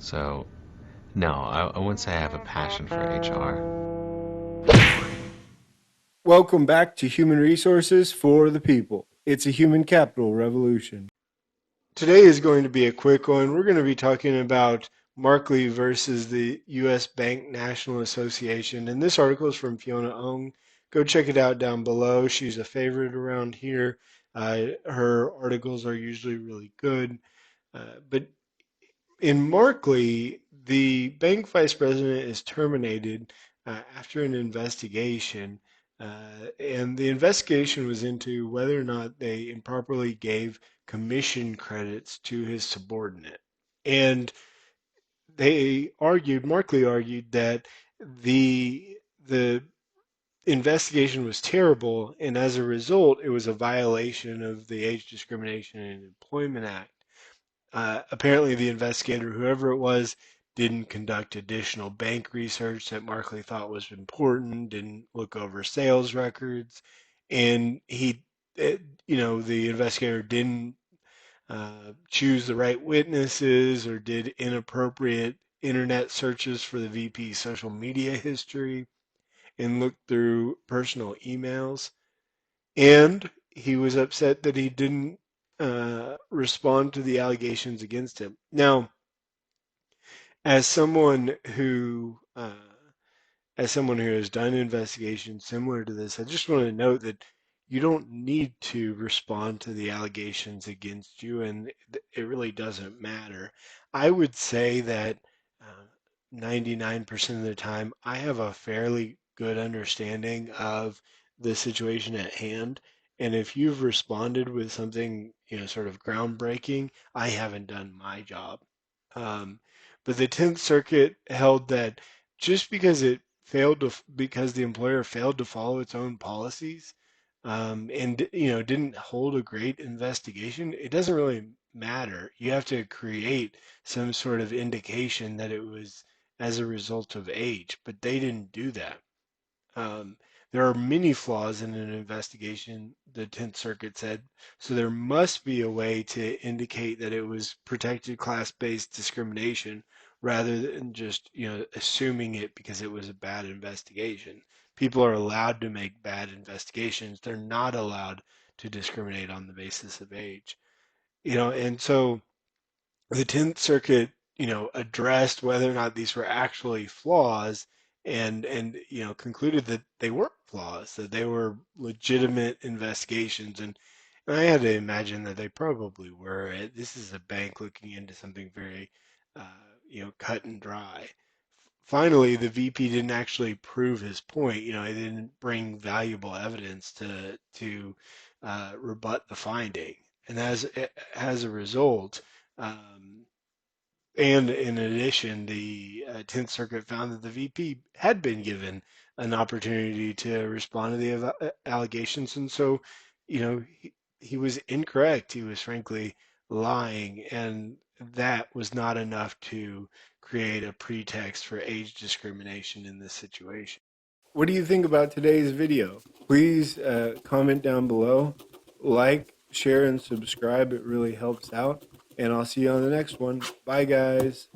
So, no, I wouldn't say I have a passion for HR. Welcome back to Human Resources for the People. It's a human capital revolution. Today is going to be a quick one. We're going to be talking about Markley versus the U.S. Bank National Association. And this article is from Fiona Ong. Go check it out down below. She's a favorite around here. Her articles are usually really good. But in Markley, the bank vice president is terminated after an investigation. And the investigation was into whether or not they improperly gave commission credits to his subordinate. And Markley argued that the investigation was terrible, and as a result, it was a violation of the Age Discrimination and Employment Act. Apparently, the investigator, whoever it was, didn't conduct additional bank research that Markley thought was important, didn't look over sales records, and the investigator didn't choose the right witnesses or did inappropriate internet searches for the VP's social media history and looked through personal emails. And he was upset that he didn't respond to the allegations against him. Now, as someone who uh, as someone who has done investigations similar to this, I just want to note that you don't need to respond to the allegations against you, and it really doesn't matter. I would say that 99% of the time, I have a fairly good understanding of the situation at hand. And if you've responded with something, sort of groundbreaking, I haven't done my job. Um, but the 10th Circuit held that just because the employer failed to follow its own policies, and didn't hold a great investigation, it doesn't really matter. You have to create some sort of indication that it was as a result of age, but they didn't do that. Um, there are many flaws in an investigation, the 10th Circuit said, so there must be a way to indicate that it was protected class-based discrimination rather than just, assuming it because it was a bad investigation. People are allowed to make bad investigations. They're not allowed to discriminate on the basis of age. And so the 10th Circuit, addressed whether or not these were actually flaws and concluded that they weren't flaws, that they were legitimate investigations. And I had to imagine that they probably were. This is a bank looking into something very, cut and dry. Finally, the VP didn't actually prove his point. He didn't bring valuable evidence to rebut the finding. And as a result, um, and in addition, the 10th Circuit found that the VP had been given an opportunity to respond to the allegations. And so, he was incorrect. He was frankly lying. And that was not enough to create a pretext for age discrimination in this situation. What do you think about today's video? Please comment down below, like, share, and subscribe. It really helps out. And I'll see you on the next one. Bye, guys.